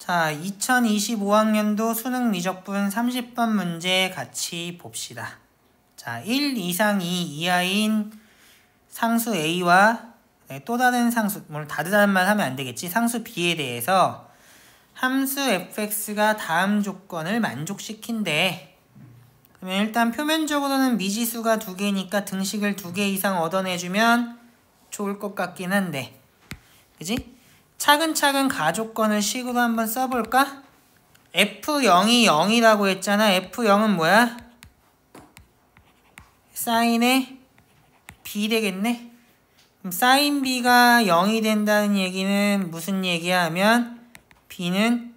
자, 2025학년도 수능 미적분 30번 문제 같이 봅시다. 자, 1 이상 2 이하인 상수 A와 또 다른 상수, 물론 다르다는 말 하면 안 되겠지. 상수 B에 대해서 함수 fx가 다음 조건을 만족시킨대. 그러면 일단 표면적으로는 미지수가 2개니까 등식을 2개 이상 얻어내주면 좋을 것 같긴 한데, 그지? 차근차근 가조건을 식으로 한번 써볼까? F0이 0이라고 했잖아. F0은 뭐야? 사인의 B 되겠네? 그럼 사인 B가 0이 된다는 얘기는 무슨 얘기야 하면 B는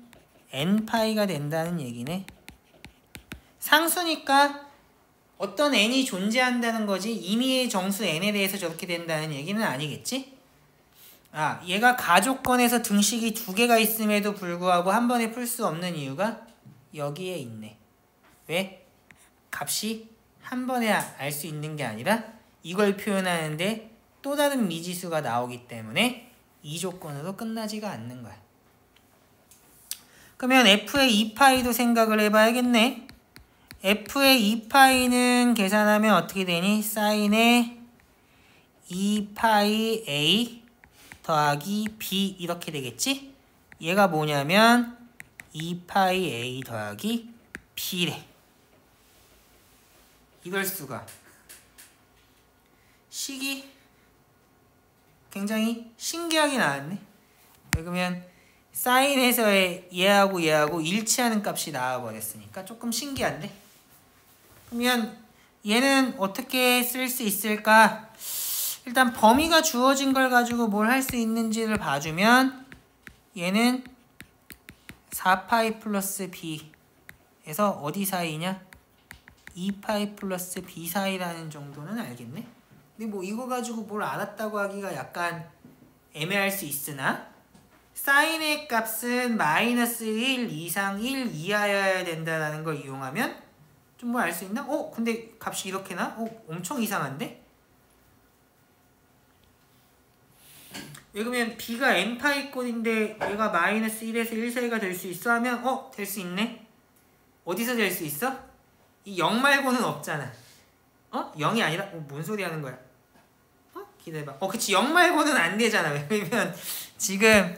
n파이가 된다는 얘기네. 상수니까 어떤 n이 존재한다는 거지 임의의 정수 n에 대해서 저렇게 된다는 얘기는 아니겠지? 아, 얘가 가조건에서 등식이 2개가 있음에도 불구하고 한 번에 풀 수 없는 이유가 여기에 있네. 왜? 값이 한 번에 알 수 있는 게 아니라 이걸 표현하는데 또 다른 미지수가 나오기 때문에 이 조건으로 끝나지가 않는 거야. 그러면 f의 2파이도 생각을 해봐야겠네. f의 2파이는 계산하면 어떻게 되니? 사인의 2파이 a 더하기 b 이렇게 되겠지? 얘가 뭐냐면 2파이 a 더하기 b래. 이럴 수가. 식이 굉장히 신기하게 나왔네. 그러면 사인에서의 얘하고 얘하고 일치하는 값이 나와버렸으니까 조금 신기한데? 그러면 얘는 어떻게 쓸 수 있을까? 일단 범위가 주어진 걸 가지고 뭘 할 수 있는지를 봐주면 얘는 4파이 플러스 b에서 어디 사이냐? 2파이 플러스 b 사이라는 정도는 알겠네? 근데 뭐 이거 가지고 뭘 알았다고 하기가 약간 애매할 수 있으나 사인의 값은 마이너스 1 이상 1 이하여야 된다는 걸 이용하면 좀 뭐 알 수 있나? 근데 값이 이렇게 나? 엄청 이상한데? 왜 그러면 b가 n파이꼴인데 얘가 마이너스 1에서 1 사이가 될 수 있어? 하면 될 수 있네? 어디서 될 수 있어? 이 0 말고는 없잖아. 0이 아니라? 뭔 소리 하는 거야? 기다려봐. 그치 0 말고는 안 되잖아. 왜냐면 지금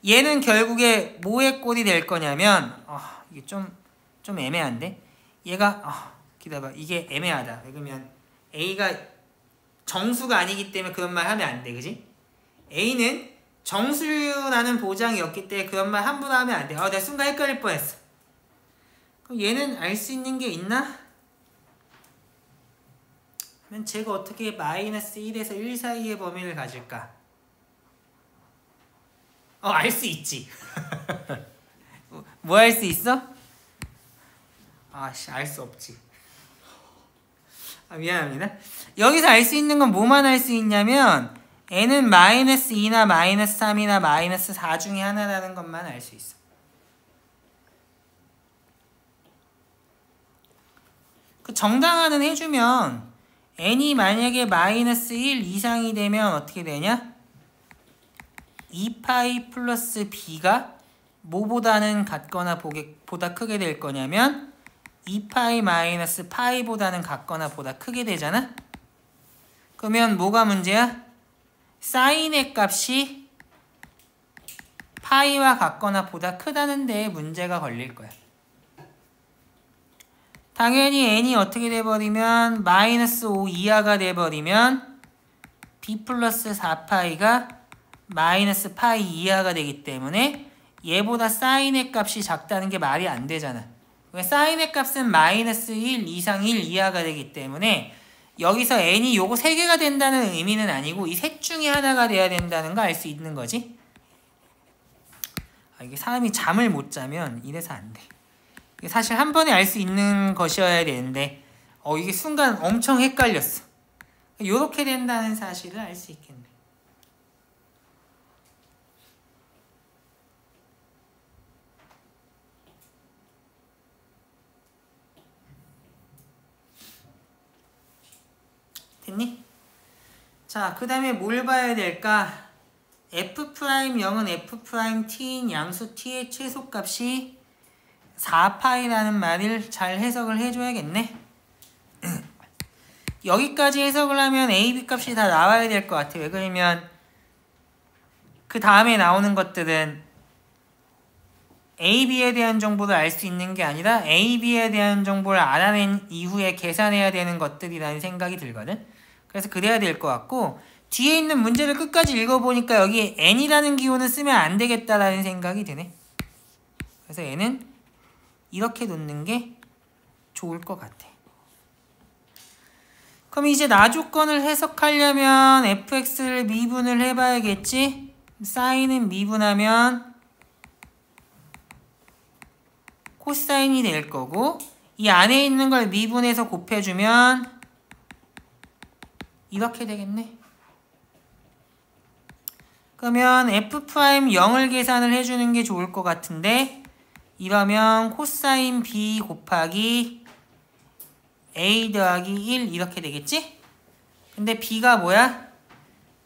얘는 결국에 뭐의 꼴이 될 거냐면 이게 좀 애매한데? 얘가 기다려봐. 이게 애매하다. 그러면 A가 정수가 아니기 때문에 그런 말 하면 안 돼. 그지? A는 정수라는 보장이 없기 때문에 그런 말 함부로 하면 안 돼. 내가 순간 헷갈릴 뻔했어. 그럼 얘는 알 수 있는 게 있나? 그러면 제가 어떻게 마이너스 1에서 1 사이의 범위를 가질까? 알 수 있지. 뭐 할 수 있어? 알 수 없지. 미안합니다. 여기서 알 수 있는 건 뭐만 할 수 있냐면 n은 마이너스 2나 마이너스 3이나 마이너스 4 중에 하나라는 것만 알 수 있어. 그 정당화는 해주면 n이 만약에 마이너스 1 이상이 되면 어떻게 되냐? 2파이 플러스 b가 뭐보다는 같거나 보다 크게 될 거냐면 2파이 마이너스 파이보다는 같거나 보다 크게 되잖아? 그러면 뭐가 문제야? 사인의 값이 파이와 같거나 보다 크다는 데에 문제가 걸릴 거야. 당연히 n이 어떻게 돼버리면 마이너스 5 이하가 돼버리면 b 플러스 4파이가 마이너스 파이 이하가 되기 때문에 얘보다 사인의 값이 작다는 게 말이 안 되잖아. 사인의 값은 마이너스 1 이상 1 이하가 되기 때문에 여기서 n이 요거 3개가 된다는 의미는 아니고 이 셋 중에 하나가 돼야 된다는 거 알 수 있는 거지. 이게 사람이 잠을 못 자면 이래서 안 돼. 이게 사실 한 번에 알 수 있는 것이어야 되는데 이게 순간 엄청 헷갈렸어. 요렇게 된다는 사실을 알 수 있겠네. 됐니? 자, 그 다음에 뭘 봐야 될까? F'0은 F'T인 양수 T의 최소값이 4파이라는 말을 잘 해석을 해줘야겠네. 여기까지 해석을 하면 A, B 값이 다 나와야 될 것 같아. 왜 그러면 그 다음에 나오는 것들은 A, B에 대한 정보를 알 수 있는 게 아니라 A, B에 대한 정보를 알아낸 이후에 계산해야 되는 것들이라는 생각이 들거든. 그래서 그래야 될 것 같고, 뒤에 있는 문제를 끝까지 읽어보니까 여기 n이라는 기호는 쓰면 안 되겠다라는 생각이 드네. 그래서 n은 이렇게 놓는 게 좋을 것 같아. 그럼 이제 나조건을 해석하려면 fx를 미분을 해봐야겠지? 사인은 미분하면 코사인이 될 거고, 이 안에 있는 걸 미분해서 곱해주면 이렇게 되겠네. 그러면 F'0을 계산을 해주는 게 좋을 것 같은데, 이러면 코사인 B 곱하기 A 더하기 1 이렇게 되겠지? 근데 B가 뭐야?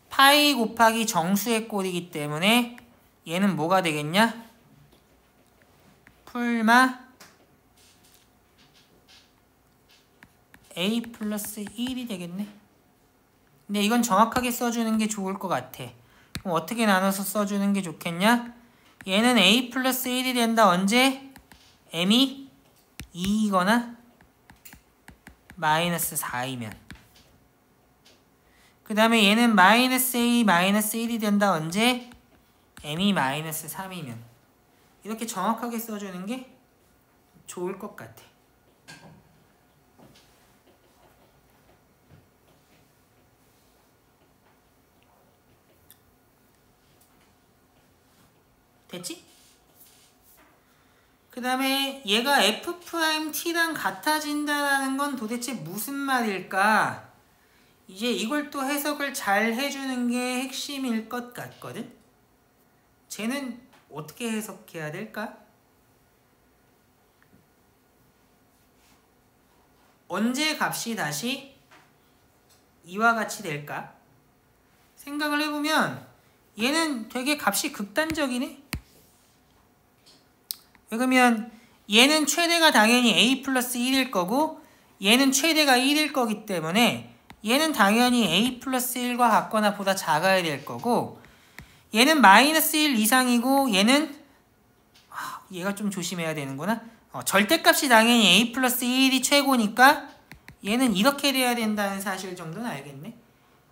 파이 곱하기 정수의 꼴이기 때문에 얘는 뭐가 되겠냐? 풀마 A 플러스 1이 되겠네. 근데 이건 정확하게 써주는 게 좋을 것 같아. 그럼 어떻게 나눠서 써주는 게 좋겠냐? 얘는 A 플러스 1이 된다. 언제? M이 2이거나 마이너스 4이면. 그 다음에 얘는 마이너스 A 마이너스 1이 된다. 언제? M이 마이너스 3이면. 이렇게 정확하게 써주는 게 좋을 것 같아. 됐지? 그 다음에 얘가 F'T랑 같아진다는 건 도대체 무슨 말일까? 이제 이걸 또 해석을 잘 해주는 게 핵심일 것 같거든? 쟤는 어떻게 해석해야 될까? 언제 값이 다시 이와 같이 될까? 생각을 해보면 얘는 되게 값이 극단적이네? 왜 그러면 얘는 최대가 당연히 A 플러스 1일 거고 얘는 최대가 1일 거기 때문에 얘는 당연히 A 플러스 1과 같거나 보다 작아야 될 거고 얘는 마이너스 1 이상이고 얘는 얘가 좀 조심해야 되는구나. 절대값이 당연히 A 플러스 1이 최고니까 얘는 이렇게 돼야 된다는 사실 정도는 알겠네.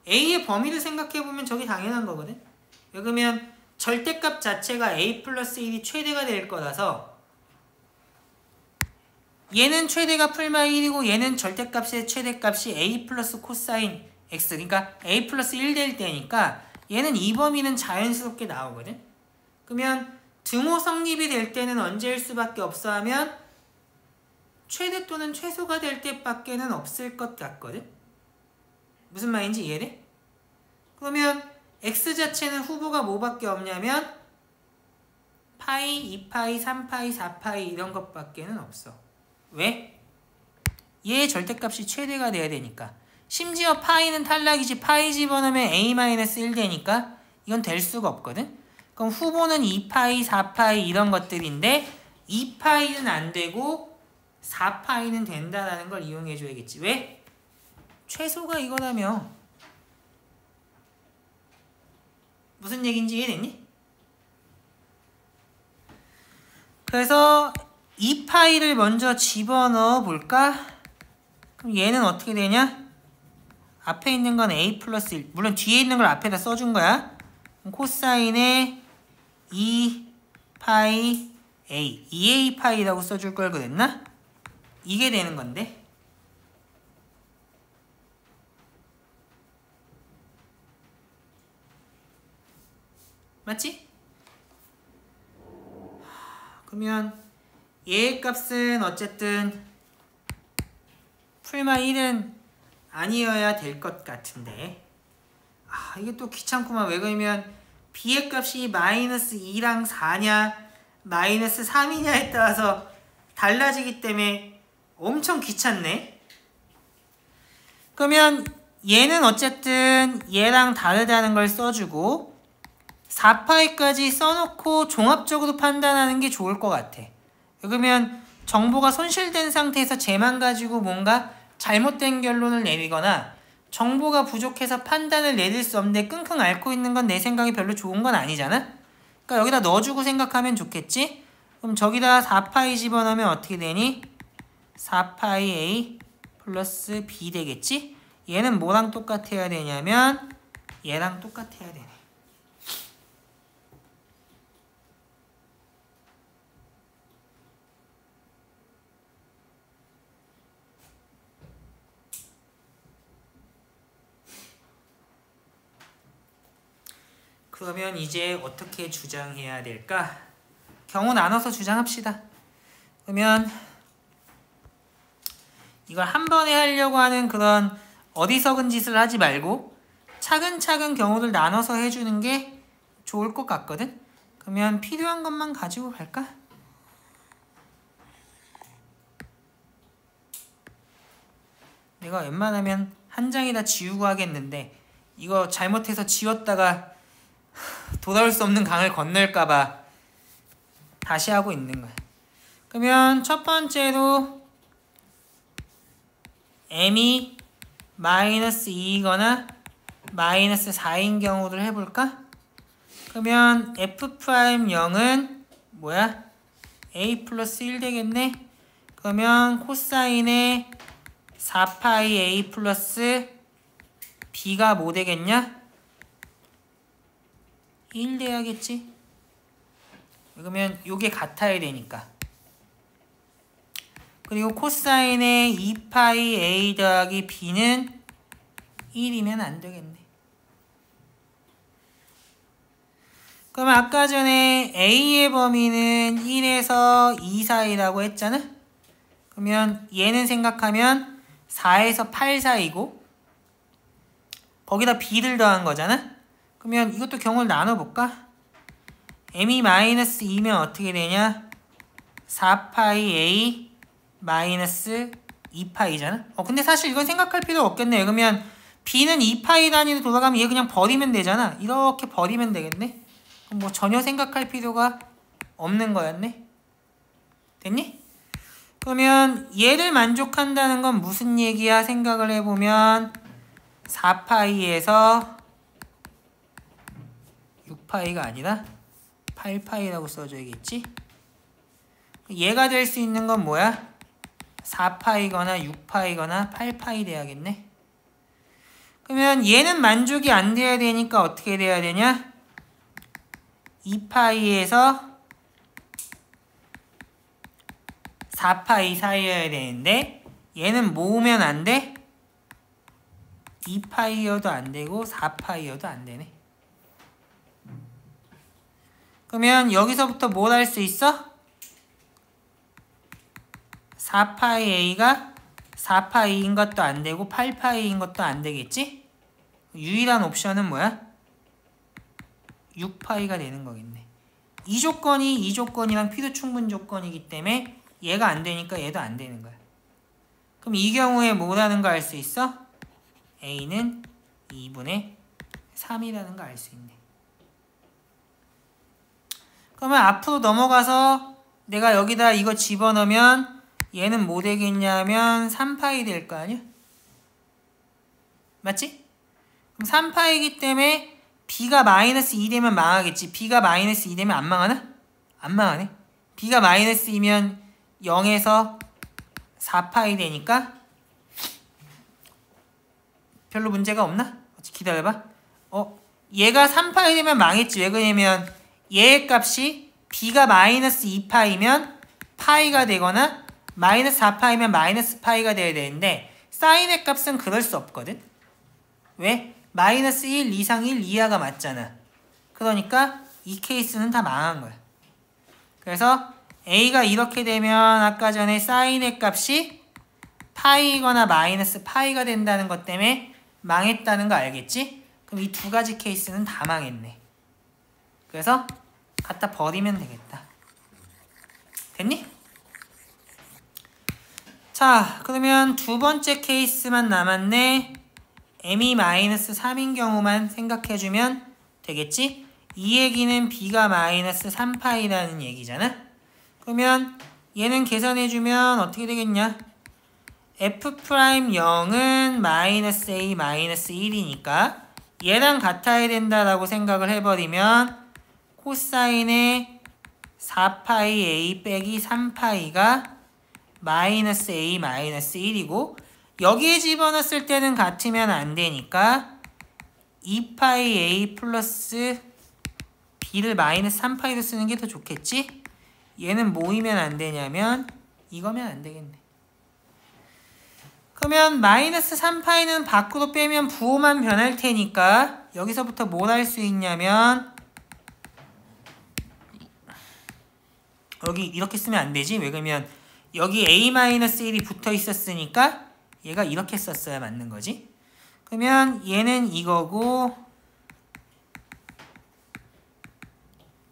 A의 범위를 생각해보면 저게 당연한 거거든. 왜 그러면 절대값 자체가 A 플러스 1이 최대가 될 거라서 얘는 최대가 풀마 1이고 얘는 절대값의 최대값이 A 플러스 코사인 X 그러니까 A 플러스 1 될 때니까 얘는 이 범위는 자연스럽게 나오거든. 그러면 등호 성립이 될 때는 언제일 수밖에 없어 하면 최대 또는 최소가 될 때밖에는 없을 것 같거든. 무슨 말인지 이해돼? 그러면 X 자체는 후보가 뭐밖에 없냐면 파이, 2파이, 3파이, 4파이 이런 것밖에는 없어. 왜? 얘의 절대값이 최대가 돼야 되니까. 심지어 파이는 탈락이지 파이 집어넣으면 A-1 되니까 이건 될 수가 없거든. 그럼 후보는 2파이, 4파이 이런 것들인데 2파이는 안 되고 4파이는 된다라는 걸 이용해 줘야겠지. 왜? 최소가 이거라며. 무슨 얘기인지 이해됐니? 그래서 2파이를 먼저 집어넣어 볼까? 그럼 얘는 어떻게 되냐? 앞에 있는 건 A 플러스 1. 물론 뒤에 있는 걸 앞에다 써준 거야. 코사인에 2파이 A. 2A파이라고 써줄 걸 그랬나? 이게 되는 건데. 맞지? 그러면 얘의 값은 어쨌든 풀마 1은 아니어야 될 것 같은데 이게 또 귀찮구만. 왜 그러면 B의 값이 마이너스 2랑 4냐 마이너스 3이냐에 따라서 달라지기 때문에 엄청 귀찮네. 그러면 얘는 어쨌든 얘랑 다르다는 걸 써주고 4파이까지 써놓고 종합적으로 판단하는 게 좋을 것 같아. 그러면 정보가 손실된 상태에서 쟤만 가지고 뭔가 잘못된 결론을 내리거나 정보가 부족해서 판단을 내릴 수 없는데 끙끙 앓고 있는 건 내 생각이 별로 좋은 건 아니잖아? 그러니까 여기다 넣어주고 생각하면 좋겠지? 그럼 저기다 4파이 집어넣으면 어떻게 되니? 4파이 A 플러스 B 되겠지? 얘는 뭐랑 똑같아야 되냐면 얘랑 똑같아야 되네. 그러면 이제 어떻게 주장해야 될까? 경우 나눠서 주장합시다. 그러면 이걸 한 번에 하려고 하는 그런 어리석은 짓을 하지 말고 차근차근 경우를 나눠서 해주는 게 좋을 것 같거든? 그러면 필요한 것만 가지고 갈까? 내가 웬만하면 한 장에다 지우고 하겠는데 이거 잘못해서 지웠다가 돌아올 수 없는 강을 건널까봐 다시 하고 있는 거야. 그러면 첫 번째로 m이 마이너스 2이거나 마이너스 4인 경우를 해볼까? 그러면 f'0은 뭐야? a 플러스 1 되겠네? 그러면 코사인의 4파이 a 플러스 b가 뭐 되겠냐? 1 돼야겠지? 그러면 요게 같아야 되니까. 그리고 코사인의 2파이 a 더하기 b는 1이면 안 되겠네. 그러면 아까 전에 a의 범위는 1에서 2 사이라고 했잖아? 그러면 얘는 생각하면 4에서 8 사이고 거기다 b를 더한 거잖아? 그러면 이것도 경우를 나눠볼까? m이 마이너스 2면 어떻게 되냐? 4파이 a 마이너스 2파이잖아? 근데 사실 이건 생각할 필요 없겠네. 그러면 b는 2파이 단위로 돌아가면 얘 그냥 버리면 되잖아. 이렇게 버리면 되겠네? 그럼 뭐 전혀 생각할 필요가 없는 거였네? 됐니? 그러면 얘를 만족한다는 건 무슨 얘기야? 생각을 해보면 4파이에서 6파이가 아니라 8파이라고 써줘야겠지? 얘가 될 수 있는 건 뭐야? 4파이거나 6파이거나 8파이 돼야겠네? 그러면 얘는 만족이 안 돼야 되니까 어떻게 돼야 되냐? 2파이에서 4파이 사이여야 되는데 얘는 모으면 안 돼? 2파이여도 안 되고 4파이여도 안 되네. 그러면 여기서부터 뭘 할 수 있어? 4파이 a가 4파이인 것도 안 되고 8파이인 것도 안 되겠지? 유일한 옵션은 뭐야? 6파이가 되는 거겠네. 이 조건이랑 필요충분 조건이기 때문에 얘가 안 되니까 얘도 안 되는 거야. 그럼 이 경우에 뭐라는 거 알 수 있어? a는 2분의 3이라는 거 알 수 있네. 그러면 앞으로 넘어가서 내가 여기다 이거 집어넣으면 얘는 뭐 되겠냐면 3파이 될 거 아니야? 맞지? 그럼 3파이기 때문에 b가 마이너스 2 되면 망하겠지. b가 마이너스 2 되면 안 망하나? 안 망하네. b가 마이너스 2면 0에서 4파이 되니까 별로 문제가 없나? 기다려봐. 얘가 3파이 되면 망했지. 왜 그러냐면 얘의 값이 b가 마이너스 2파이면 파이가 되거나 마이너스 4파이면 마이너스 파이가 돼야 되는데 사인의 값은 그럴 수 없거든. 왜? 마이너스 1 이상 1 이하가 맞잖아. 그러니까 이 케이스는 다 망한 거야. 그래서 a가 이렇게 되면 아까 전에 사인의 값이 파이거나 마이너스 파이가 된다는 것 때문에 망했다는 거 알겠지? 그럼 이 두 가지 케이스는 다 망했네. 그래서 갖다 버리면 되겠다. 됐니? 자, 그러면 두 번째 케이스만 남았네. m이 마이너스 3인 경우만 생각해주면 되겠지? 이 얘기는 b가 마이너스 3파이라는 얘기잖아. 그러면 얘는 계산해주면 어떻게 되겠냐? f'0은 마이너스 a 마이너스 1이니까 얘랑 같아야 된다라고 생각을 해버리면 코사인의 4파이 a 빼기 3파이가 마이너스 a 마이너스 1이고 여기에 집어넣었을 때는 같으면 안 되니까 2파이 a 플러스 b를 마이너스 3파이로 쓰는 게 더 좋겠지? 얘는 모이면 안 되냐면 이거면 안 되겠네. 그러면 마이너스 3파이는 밖으로 빼면 부호만 변할 테니까 여기서부터 뭘 할 수 있냐면 여기 이렇게 쓰면 안 되지. 왜 그러면 여기 a-1이 붙어 있었으니까 얘가 이렇게 썼어야 맞는 거지. 그러면 얘는 이거고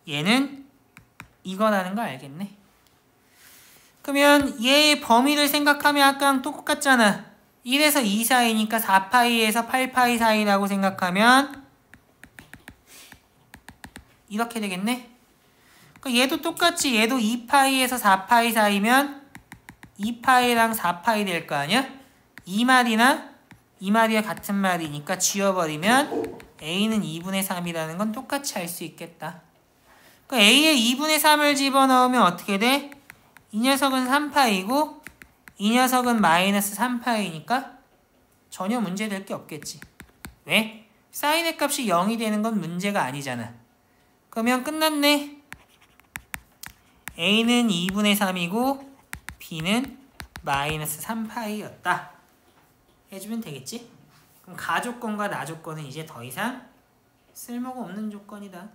얘는 이거라는 거 알겠네. 그러면 얘의 범위를 생각하면 아까랑 똑같잖아. 1에서 2 사이니까 4파이에서 8파이 사이라고 생각하면 이렇게 되겠네. 얘도 똑같이 얘도 2파이에서 4파이 사이면 2파이랑 4파이 될 거 아니야? 이 말이나 이 말이야 같은 말이니까 지워버리면 a는 2분의 3이라는 건 똑같이 알 수 있겠다. a에 2분의 3을 집어넣으면 어떻게 돼? 이 녀석은 3파이고 이 녀석은 마이너스 3파이니까 전혀 문제될 게 없겠지. 왜? 사인의 값이 0이 되는 건 문제가 아니잖아. 그러면 끝났네. a는 2분의 3이고 b는 마이너스 3파이였다. 해주면 되겠지? 그럼 가조건과 나조건은 이제 더 이상 쓸모가 없는 조건이다.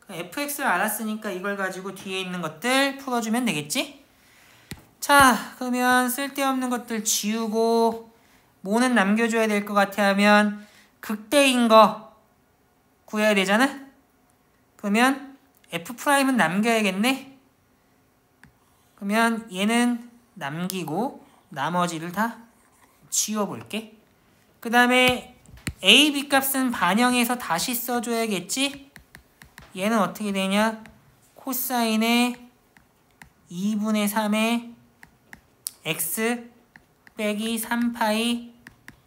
fx를 알았으니까 이걸 가지고 뒤에 있는 것들 풀어주면 되겠지? 자, 그러면 쓸데없는 것들 지우고 뭐는 남겨줘야 될 것 같아 하면 극대인 거 구해야 되잖아? 그러면 f'은 남겨야겠네? 그러면 얘는 남기고 나머지를 다 지워볼게. 그 다음에 a, b 값은 반영해서 다시 써줘야겠지? 얘는 어떻게 되냐? 코사인의 2분의 3의 x 빼기 3파이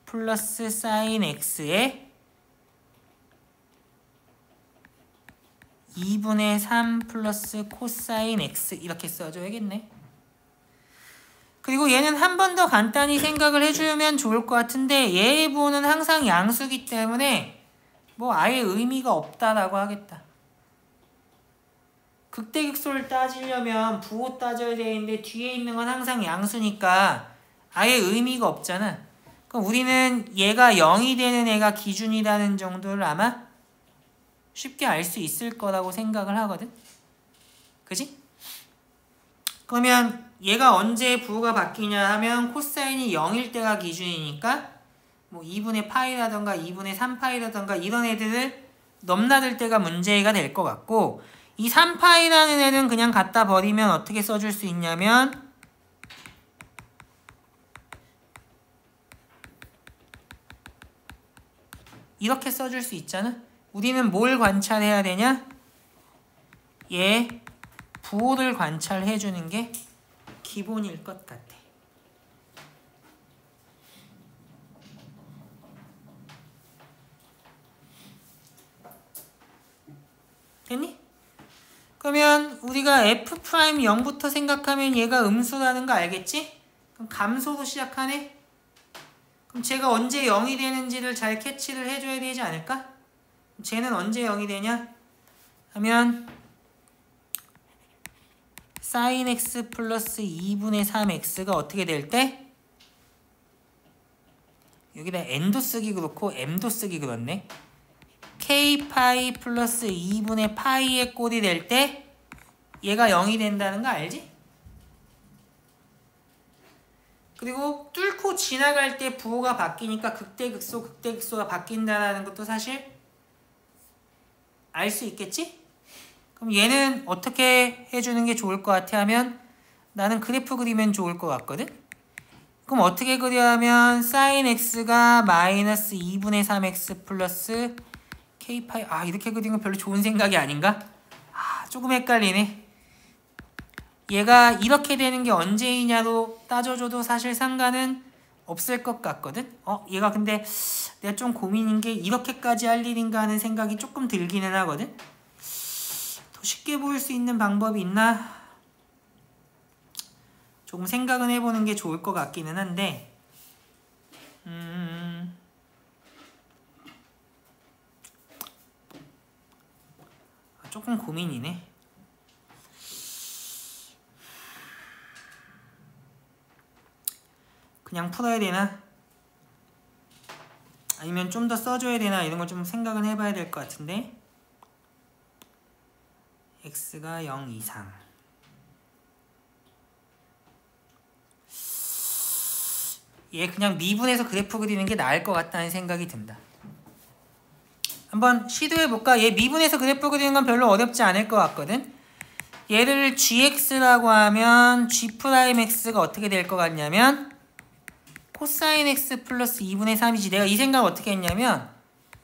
플러스 사인 x의 2분의 3 플러스 코사인 x 이렇게 써줘야겠네. 그리고 얘는 한 번 더 간단히 생각을 해주면 좋을 것 같은데 얘의 부호는 항상 양수기 때문에 뭐 아예 의미가 없다라고 하겠다. 극대극소를 따지려면 부호 따져야 되는데 뒤에 있는 건 항상 양수니까 아예 의미가 없잖아. 그럼 우리는 얘가 0이 되는 애가 기준이라는 정도를 아마 쉽게 알 수 있을 거라고 생각을 하거든. 그지? 그러면 얘가 언제 부호가 바뀌냐 하면 코사인이 0일 때가 기준이니까 뭐 2분의 파이라던가 2분의 3파이라던가 이런 애들을 넘나들 때가 문제가 될 것 같고 이 3파이라는 애는 그냥 갖다 버리면 어떻게 써줄 수 있냐면 이렇게 써줄 수 있잖아. 우리는 뭘 관찰해야 되냐? 얘 부호를 관찰해주는 게 기본일 것 같아. 됐니? 그러면 우리가 f'0부터 생각하면 얘가 음수라는 거 알겠지? 그럼 감소로 시작하네? 그럼 쟤가 언제 0이 되는지를 잘 캐치를 해줘야 되지 않을까? 쟤는 언제 0이 되냐? 하면 sin x 플러스 2분의 3x가 어떻게 될 때? 여기다 n도 쓰기 그렇고 m도 쓰기 그렇네. k파이 플러스 2분의 파이의 꼴이 될 때 얘가 0이 된다는 거 알지? 그리고 뚫고 지나갈 때 부호가 바뀌니까 극대극소, 극대극소가 바뀐다는 것도 사실 알 수 있겠지? 그럼 얘는 어떻게 해주는 게 좋을 것 같아 하면 나는 그래프 그리면 좋을 것 같거든? 그럼 어떻게 그려 하면 sin x가 마이너스 2분의 3x 플러스 K파이 이렇게 그리는 건 별로 좋은 생각이 아닌가? 조금 헷갈리네. 얘가 이렇게 되는 게 언제이냐로 따져줘도 사실 상관은 없을 것 같거든? 얘가 근데 내가 좀 고민인 게 이렇게까지 할 일인가 하는 생각이 조금 들기는 하거든? 더 쉽게 보일 수 있는 방법이 있나? 조금 생각은 해보는 게 좋을 것 같기는 한데 조금 고민이네. 그냥 풀어야 되나? 아니면 좀 더 써줘야 되나? 이런 걸 좀 생각은 해봐야 될 것 같은데 x가 0 이상 얘 그냥 미분해서 그래프 그리는 게 나을 것 같다는 생각이 든다. 한번 시도해볼까? 얘 미분해서 그래프 그리는 건 별로 어렵지 않을 것 같거든? 얘를 gx라고 하면 g'x가 어떻게 될 것 같냐면 코사인 x 플러스 2분의 3이지. 내가 이 생각을 어떻게 했냐면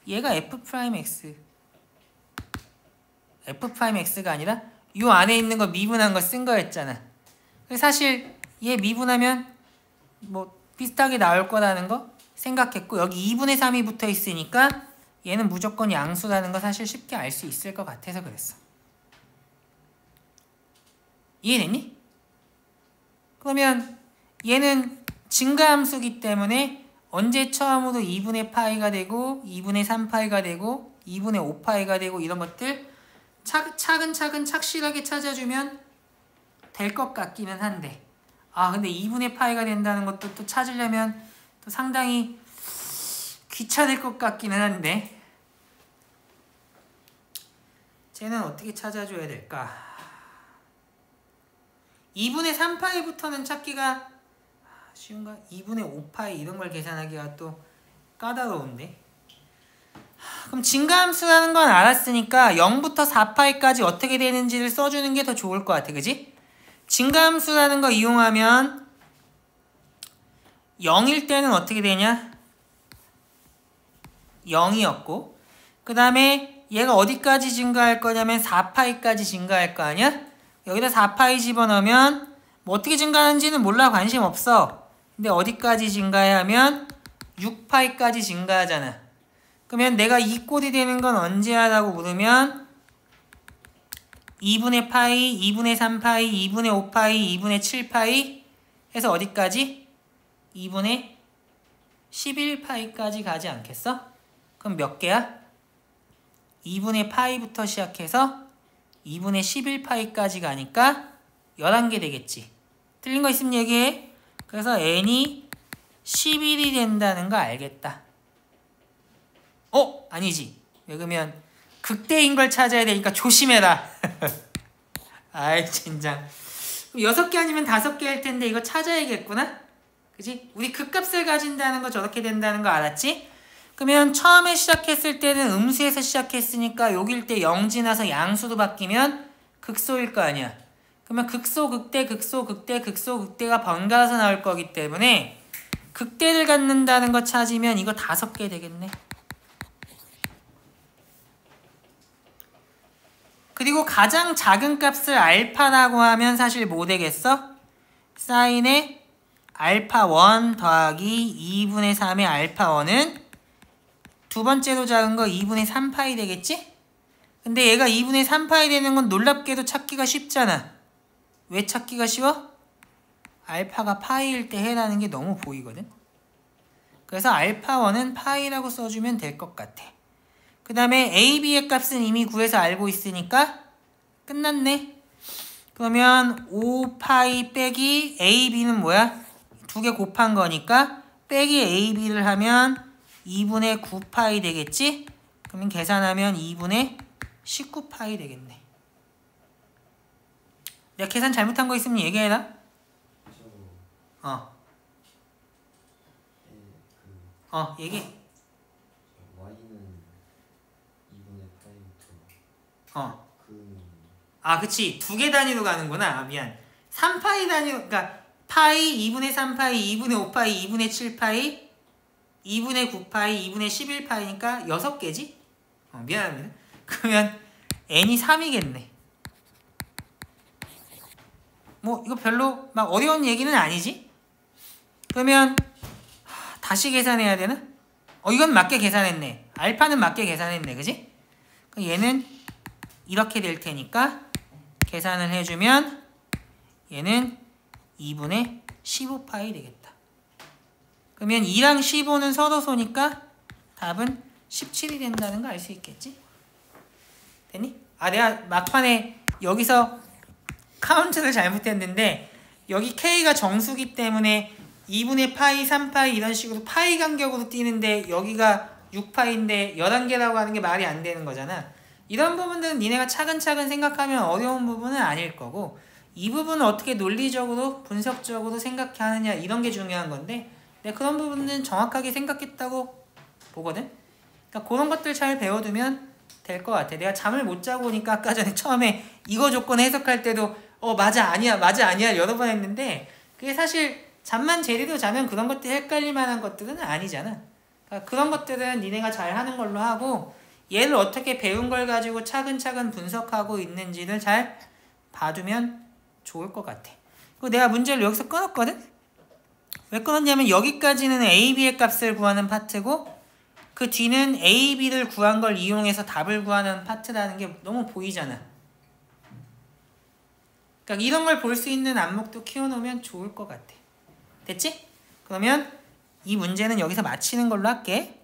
얘가 f'x f'x가 아니라 요 안에 있는 거 미분한 거 쓴 거였잖아. 사실 얘 미분하면 뭐 비슷하게 나올 거라는 거 생각했고 여기 2분의 3이 붙어 있으니까 얘는 무조건 양수라는 거 사실 쉽게 알 수 있을 것 같아서 그랬어. 이해됐니? 그러면 얘는 증가함수기 때문에 언제 처음으로 2분의 파이가 되고 2분의 3파이가 되고 2분의 5파이가 되고 이런 것들 차근차근 착실하게 찾아주면 될 것 같기는 한데 근데 2분의 파이가 된다는 것도 또 찾으려면 또 상당히 귀찮을 것 같기는 한데 쟤는 어떻게 찾아줘야 될까? 2분의 3파이부터는 찾기가 쉬운가? 2분의 5파이 이런 걸 계산하기가 또 까다로운데 그럼 증가함수라는 건 알았으니까 0부터 4파이까지 어떻게 되는지를 써주는 게 더 좋을 것 같아. 그지? 증가함수라는 거 이용하면 0일 때는 어떻게 되냐? 0이었고 그 다음에 얘가 어디까지 증가할 거냐면 4파이까지 증가할 거 아니야? 여기다 4파이 집어넣으면 뭐 어떻게 증가하는지는 몰라. 관심 없어. 근데 어디까지 증가해야 하면 6파이까지 증가하잖아. 그러면 내가 이 꼴이 되는 건 언제야? 라고 물으면 2분의 파이, 2분의 3파이, 2분의 5파이, 2분의 7파이 해서 어디까지? 2분의 11파이까지 가지 않겠어? 그럼 몇 개야? 2분의 파이부터 시작해서 2분의 11파이까지 가니까 11개 되겠지. 틀린 거 있으면 얘기해. 그래서 n이 11이 된다는 거 알겠다. 아니지. 왜 그러면 극대인 걸 찾아야 되니까 조심해라. 아이 젠장. 6개 아니면 5개 할 텐데 이거 찾아야겠구나. 그지? 우리 극값을 가진다는 거 저렇게 된다는 거 알았지? 그러면 처음에 시작했을 때는 음수에서 시작했으니까 여길 때 0 지나서 양수로 바뀌면 극소일 거 아니야. 그러면 극소, 극대, 극소, 극대, 극소, 극대가 번갈아서 나올 거기 때문에 극대를 갖는다는 거 찾으면 이거 5개 되겠네. 그리고 가장 작은 값을 알파라고 하면 사실 뭐 되겠어? 사인의 알파 1 더하기 2분의 3의 알파 1은 두 번째로 작은 거 2분의 3파이 되겠지? 근데 얘가 2분의 3파이 되는 건 놀랍게도 찾기가 쉽잖아. 왜 찾기가 쉬워? 알파가 파이일 때 해라는 게 너무 보이거든. 그래서 알파 1은 파이라고 써주면 될 것 같아. 그 다음에 a, b의 값은 이미 구해서 알고 있으니까 끝났네. 그러면 5파이 빼기 a, b는 뭐야? 2개 곱한 거니까 빼기 a, b를 하면 2분의 9파이 되겠지? 그러면 계산하면 2분의 19파이 되겠네. 내가 계산 잘못한 거 있으면 얘기해라. 얘기해. y는 2분의 파이부터 그치. 2개 단위로 가는구나. 미안. 3파이 단위로, 그러니까 파이, 2분의 3파이, 2분의 5파이, 2분의 7파이, 2분의 9파이, 2분의 11파이니까 6개지? 미안합니다. 그러면 n이 3이겠네. 뭐 이거 별로 막 어려운 얘기는 아니지? 그러면 다시 계산해야 되나? 이건 맞게 계산했네. 알파는 맞게 계산했네. 그지? 그럼 얘는 이렇게 될 테니까 계산을 해주면 얘는 2분의 15파이 되겠다. 그러면 2랑 15는 서로소니까 답은 17이 된다는 거 알 수 있겠지? 됐니? 내가 막판에 여기서 카운트를 잘못했는데 여기 K가 정수기 때문에 2분의 파이, 3파이 이런 식으로 파이 간격으로 뛰는데 여기가 6파이인데 11개라고 하는 게 말이 안 되는 거잖아. 이런 부분들은 니네가 차근차근 생각하면 어려운 부분은 아닐 거고 이 부분을 어떻게 논리적으로 분석적으로 생각해야 하느냐 이런 게 중요한 건데 내가 그런 부분은 정확하게 생각했다고 보거든. 그러니까 그런 것들 잘 배워두면 될 것 같아. 내가 잠을 못 자고 오니까 아까 전에 처음에 이거 조건 해석할 때도 맞아 아니야 맞아 아니야 여러 번 했는데 그게 사실 잠만 제대로 자면 그런 것들 헷갈릴 만한 것들은 아니잖아. 그러니까 그런 것들은 니네가 잘 하는 걸로 하고 얘를 어떻게 배운 걸 가지고 차근차근 분석하고 있는지를 잘 봐두면 좋을 것 같아. 그리고 내가 문제를 여기서 끊었거든? 왜 끊었냐면 여기까지는 A, B의 값을 구하는 파트고 그 뒤는 A, B를 구한 걸 이용해서 답을 구하는 파트라는 게 너무 보이잖아. 그러니까 이런 걸 볼 수 있는 안목도 키워놓으면 좋을 것 같아. 됐지? 그러면 이 문제는 여기서 마치는 걸로 할게.